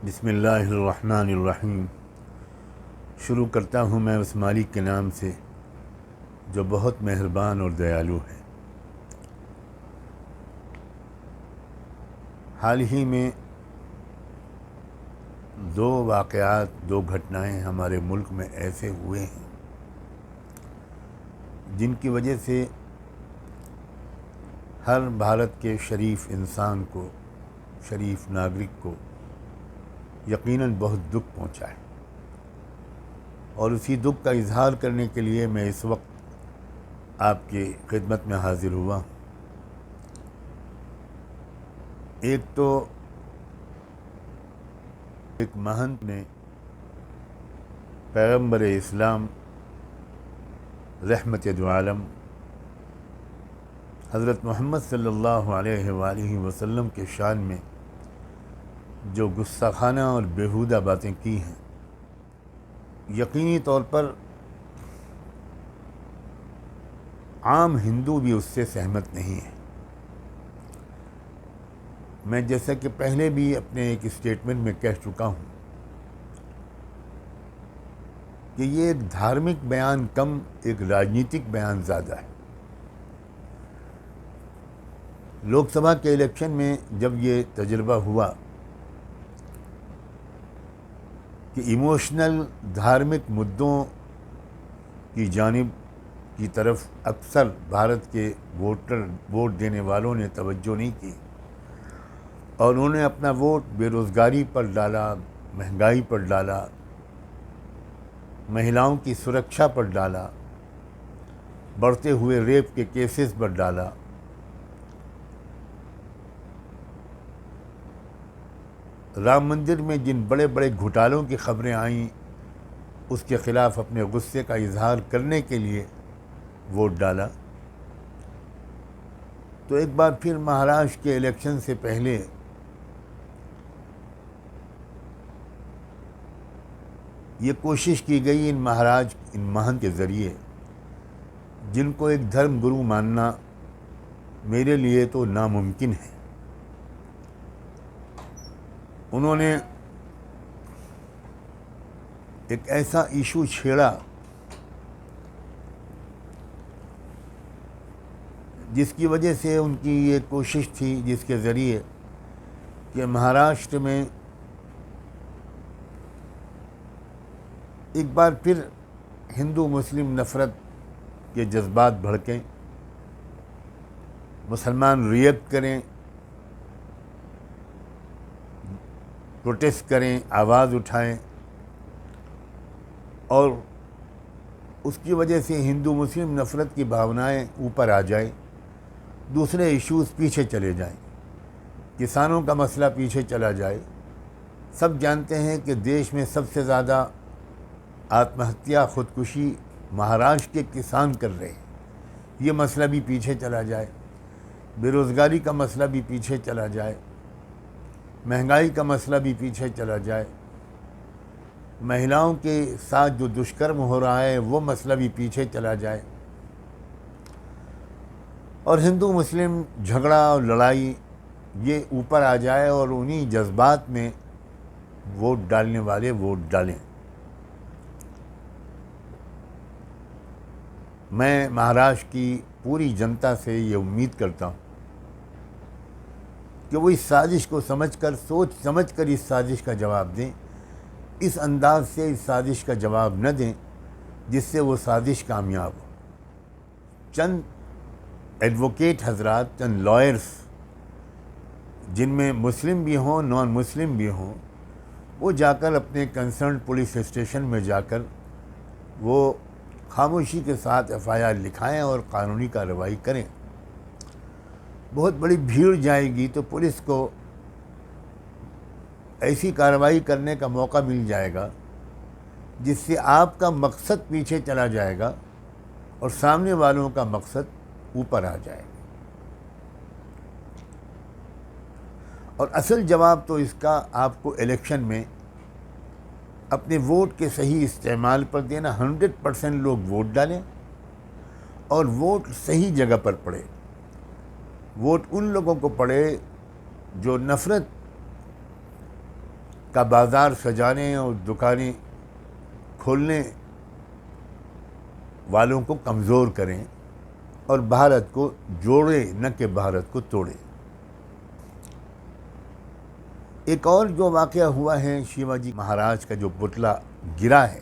بسم اللہ الرحمن الرحیم۔ شروع کرتا ہوں میں اس مالک کے نام سے جو بہت مہربان اور دیالو ہے۔ حال ہی میں دو واقعات، دو گھٹنائیں ہمارے ملک میں ایسے ہوئے ہیں جن کی وجہ سے ہر بھارت کے شریف انسان کو، شریف ناگرک کو یقیناً بہت دکھ پہنچا ہے، اور اسی دکھ کا اظہار کرنے کے لیے میں اس وقت آپ کی خدمت میں حاضر ہوا ہوں۔ ایک تو ایک مہنت نے پیغمبر اسلام رحمت دو عالم حضرت محمد صلی اللہ علیہ وآلہ وسلم کے شان میں جو گستاخانہ اور بیہودہ باتیں کی ہیں، یقینی طور پر عام ہندو بھی اس سے سہمت نہیں ہے۔ میں جیسا کہ پہلے بھی اپنے ایک اسٹیٹمنٹ میں کہہ چکا ہوں کہ یہ ایک دھارمک بیان کم ایک راجنیتک بیان زیادہ ہے۔ لوک سبھا کے الیکشن میں جب یہ تجربہ ہوا کہ ایموشنل دھارمک مدعوں کی جانب کی طرف اکثر بھارت کے ووٹ دینے والوں نے توجہ نہیں کی، اور انہوں نے اپنا ووٹ بے روزگاری پر ڈالا، مہنگائی پر ڈالا، مہیلاؤں کی سرکشا پر ڈالا، بڑھتے ہوئے ریپ کے کیسز پر ڈالا، رام مندر میں جن بڑے بڑے گھوٹالوں کی خبریں آئیں اس کے خلاف اپنے غصے کا اظہار کرنے کے لیے ووٹ ڈالا۔ تو ایک بار پھر مہاراشٹر کے الیکشن سے پہلے یہ کوشش کی گئی ان مہنت کے ذریعے، جن کو ایک دھرم گرو ماننا میرے لیے تو ناممکن ہے، انہوں نے ایک ایسا ایشو چھیڑا جس کی وجہ سے ان کی یہ کوشش تھی، جس کے ذریعے کہ مہاراشٹر میں ایک بار پھر ہندو مسلم نفرت کے جذبات بھڑکیں، مسلمان ریئیکٹ کریں، پروٹیسٹ کریں، آواز اٹھائیں، اور اس کی وجہ سے ہندو مسلم نفرت کی بھاونائیں اوپر آ جائیں، دوسرے ایشوز پیچھے چلے جائیں، کسانوں کا مسئلہ پیچھے چلا جائے۔ سب جانتے ہیں کہ دیش میں سب سے زیادہ آتم ہتیا، خودکشی مہاراشٹر کے کسان کر رہے ہیں، یہ مسئلہ بھی پیچھے چلا جائے، بے روزگاری کا مسئلہ بھی پیچھے چلا جائے، مہنگائی کا مسئلہ بھی پیچھے چلا جائے، مہیلاؤں کے ساتھ جو دشکرم ہو رہا ہے وہ مسئلہ بھی پیچھے چلا جائے، اور ہندو مسلم جھگڑا اور لڑائی یہ اوپر آ جائے، اور انہی جذبات میں ووٹ ڈالنے والے ووٹ ڈالیں۔ میں مہاراشٹر کی پوری جنتا سے یہ امید کرتا ہوں کہ وہ اس سازش کو سمجھ کر، سوچ سمجھ کر اس سازش کا جواب دیں، اس انداز سے اس سازش کا جواب نہ دیں جس سے وہ سازش کامیاب ہو۔ چند ایڈوکیٹ حضرات، چند لائرز جن میں مسلم بھی ہوں، نان مسلم بھی ہوں، وہ جا کر اپنے کنسرن پولیس اسٹیشن میں جا کر وہ خاموشی کے ساتھ FIR لکھائیں اور قانونی کارروائی کریں۔ بہت بڑی بھیڑ جائے گی تو پولیس کو ایسی کارروائی کرنے کا موقع مل جائے گا جس سے آپ کا مقصد پیچھے چلا جائے گا اور سامنے والوں کا مقصد اوپر آ جائے گا۔ اور اصل جواب تو اس کا آپ کو الیکشن میں اپنے ووٹ کے صحیح استعمال پر دینا۔ 100% لوگ ووٹ ڈالیں اور ووٹ صحیح جگہ پر پڑے۔ ووٹ ان لوگوں کو پڑے جو نفرت کا بازار سجانے اور دکانیں کھولنے والوں کو کمزور کریں اور بھارت کو جوڑے، نہ کہ بھارت کو توڑے۔ ایک اور جو واقعہ ہوا ہے، شیواجی مہاراج کا جو پتلا گرا ہے،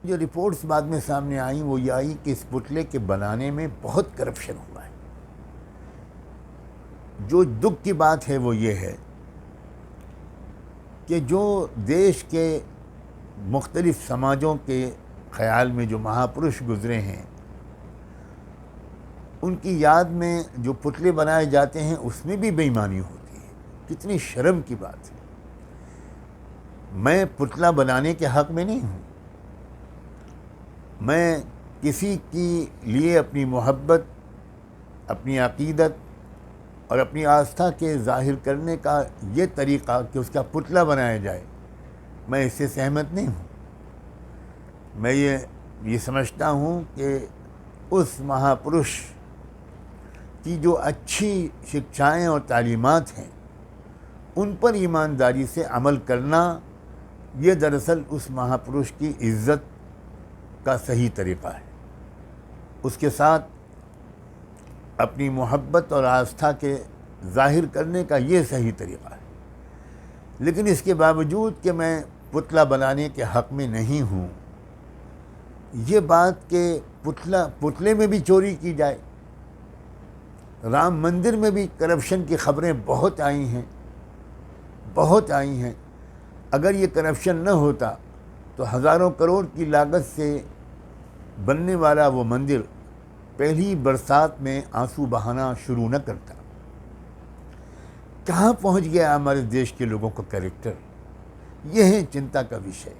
جو رپورٹس بعد میں سامنے آئیں وہ یہ آئی کہ اس پتلے کے بنانے میں بہت کرپشن ہوا ہے۔ جو دکھ کی بات ہے وہ یہ ہے کہ جو دیش کے مختلف سماجوں کے خیال میں جو مہاپرش گزرے ہیں، ان کی یاد میں جو پتلے بنائے جاتے ہیں اس میں بھی بے ایمانی ہوتی ہے۔ کتنی شرم کی بات ہے۔ میں پتلا بنانے کے حق میں نہیں ہوں۔ میں کسی کے لیے اپنی محبت، اپنی عقیدت اور اپنی آستھا کے ظاہر کرنے کا یہ طریقہ کہ اس کا پتلا بنایا جائے، میں اس سے سہمت نہیں ہوں۔ میں یہ سمجھتا ہوں کہ اس مہاپرش کی جو اچھی شکشائیں اور تعلیمات ہیں ان پر ایمانداری سے عمل کرنا، یہ دراصل اس مہاپرش کی عزت کا صحیح طریقہ ہے۔ اس کے ساتھ اپنی محبت اور آستھا کے ظاہر کرنے کا یہ صحیح طریقہ ہے۔ لیکن اس کے باوجود کہ میں پتلا بنانے کے حق میں نہیں ہوں، یہ بات کہ پتلے میں بھی چوری کی جائے، رام مندر میں بھی کرپشن کی خبریں بہت آئی ہیں۔ اگر یہ کرپشن نہ ہوتا تو ہزاروں کروڑ کی لاگت سے بننے والا وہ مندر پہلی برسات میں آنسو بہانا شروع نہ کرتا۔ کہاں پہنچ گیا ہمارے دیش کے لوگوں کا کریکٹر؟ یہ ہے چنتا کا وشے۔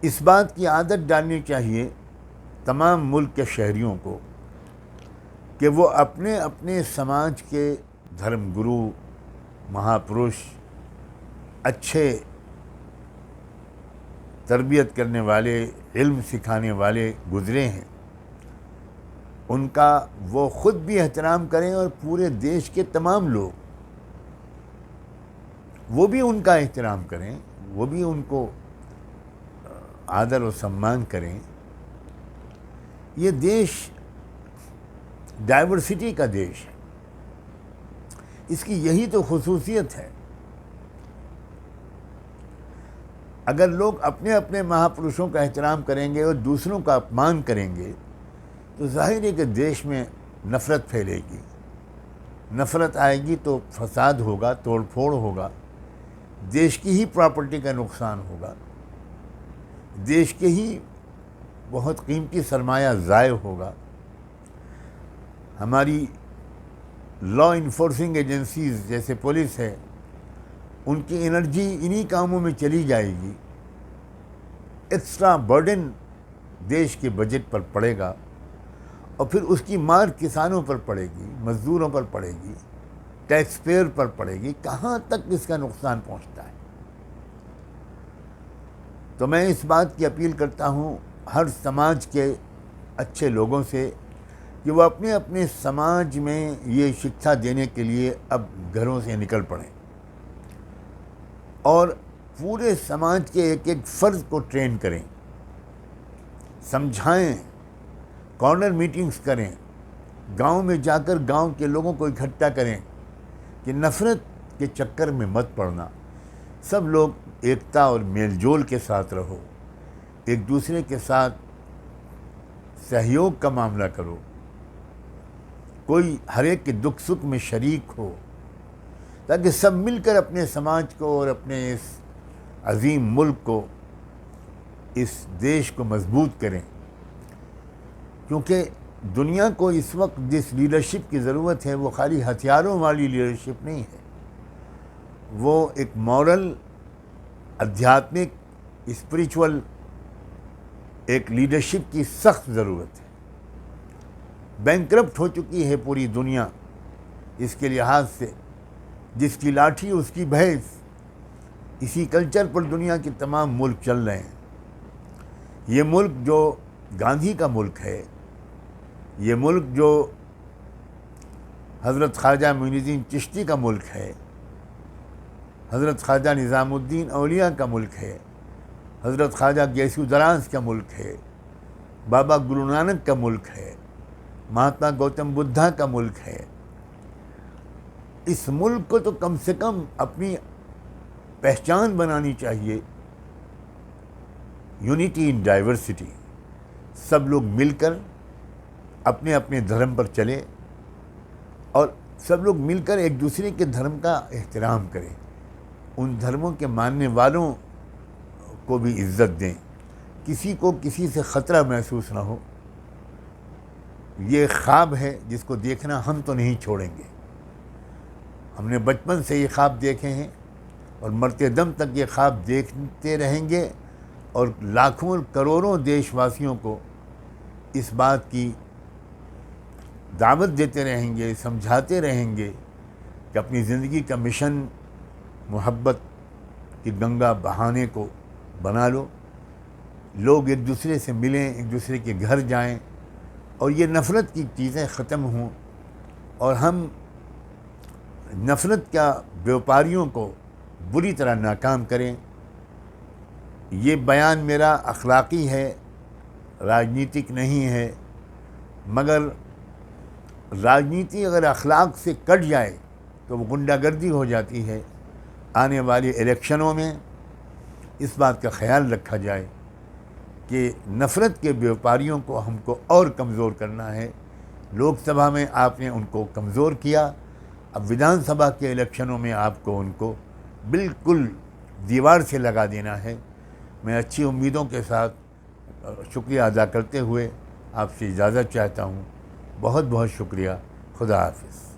اس بات کی عادت ڈالنی چاہیے تمام ملک کے شہریوں کو کہ وہ اپنے اپنے سماج کے دھرم گرو، مہاپرش، اچھے تربیت کرنے والے، علم سکھانے والے گزرے ہیں، ان کا وہ خود بھی احترام کریں اور پورے دیش کے تمام لوگ وہ بھی ان کا احترام کریں، وہ بھی ان کو آدر و سمان کریں۔ یہ دیش ڈائیورسٹی کا دیش ہے، اس کی یہی تو خصوصیت ہے۔ اگر لوگ اپنے اپنے مہاپرشوں کا احترام کریں گے اور دوسروں کا اپمان کریں گے تو ظاہر ہے کہ دیش میں نفرت پھیلے گی، نفرت آئے گی تو فساد ہوگا، توڑ پھوڑ ہوگا، دیش کی ہی پراپرٹی کا نقصان ہوگا، دیش کے ہی بہت قیمتی سرمایہ ضائع ہوگا۔ ہماری لا انفورسنگ ایجنسیز جیسے پولیس ہے، ان کی انرجی انہی کاموں میں چلی جائے گی، ایکسٹرا برڈن دیش کے بجٹ پر پڑے گا اور پھر اس کی مار کسانوں پر پڑے گی، مزدوروں پر پڑے گی، ٹیکس پیئر پر پڑے گی۔ کہاں تک اس کا نقصان پہنچتا ہے؟ تو میں اس بات کی اپیل کرتا ہوں ہر سماج کے اچھے لوگوں سے کہ وہ اپنے اپنے سماج میں یہ شکشا دینے کے لیے اب گھروں سے نکل پڑیں اور پورے سماج کے ایک ایک فرد کو ٹرین کریں، سمجھائیں، کارنر میٹنگز کریں، گاؤں میں جا کر گاؤں کے لوگوں کو اکٹھا کریں کہ نفرت کے چکر میں مت پڑنا، سب لوگ ایکتا اور میل جول کے ساتھ رہو، ایک دوسرے کے ساتھ سہیوگ کا معاملہ کرو، کوئی ہر ایک کے دکھ سکھ میں شریک ہو، تاکہ سب مل کر اپنے سماج کو اور اپنے اس عظیم ملک کو، اس دیش کو مضبوط کریں۔ کیونکہ دنیا کو اس وقت جس لیڈرشپ کی ضرورت ہے وہ خالی ہتھیاروں والی لیڈرشپ نہیں ہے، وہ ایک مورل، ادھیاتمک، اسپریچول ایک لیڈرشپ کی سخت ضرورت ہے۔ بینکرپٹ ہو چکی ہے پوری دنیا اس کے لحاظ سے، جس کی لاٹھی اس کی بھینس، اسی کلچر پر دنیا کے تمام ملک چل رہے ہیں۔ یہ ملک جو گاندھی کا ملک ہے، یہ ملک جو حضرت خواجہ معین الدین چشتی کا ملک ہے، حضرت خواجہ نظام الدین اولیاء کا ملک ہے، حضرت خواجہ گیسو دراز کا ملک ہے، بابا گرو نانک کا ملک ہے، مہاتما گوتم بدھا کا ملک ہے۔ اس ملک کو تو کم سے کم اپنی پہچان بنانی چاہیے، یونٹی ان ڈائیورسٹی، سب لوگ مل کر اپنے اپنے دھرم پر چلے اور سب لوگ مل کر ایک دوسرے کے دھرم کا احترام کریں، ان دھرموں کے ماننے والوں کو بھی عزت دیں، کسی کو کسی سے خطرہ محسوس نہ ہو۔ یہ خواب ہے جس کو دیکھنا ہم تو نہیں چھوڑیں گے، ہم نے بچپن سے یہ خواب دیکھے ہیں اور مرتے دم تک یہ خواب دیکھتے رہیں گے، اور لاکھوں کروڑوں دیش واسیوں کو اس بات کی دعوت دیتے رہیں گے، سمجھاتے رہیں گے کہ اپنی زندگی کا مشن محبت کی گنگا بہانے کو بنا لو، لوگ ایک دوسرے سے ملیں، ایک دوسرے کے گھر جائیں اور یہ نفرت کی چیزیں ختم ہوں، اور ہم نفرت کا بیوپاریوں کو بری طرح ناکام کریں۔ یہ بیان میرا اخلاقی ہے، راجنیتک نہیں ہے، مگر راجنیتی اگر اخلاق سے کٹ جائے تو وہ غنڈہ گردی ہو جاتی ہے۔ آنے والے الیکشنوں میں اس بات کا خیال رکھا جائے کہ نفرت کے بیوپاریوں کو ہم کو اور کمزور کرنا ہے۔ لوک سبھا میں آپ نے ان کو کمزور کیا، اب ویدھان سبھا کے الیکشنوں میں آپ کو ان کو بالکل دیوار سے لگا دینا ہے۔ میں اچھی امیدوں کے ساتھ شکریہ ادا کرتے ہوئے آپ سے اجازت چاہتا ہوں۔ بہت بہت شکریہ، خدا حافظ۔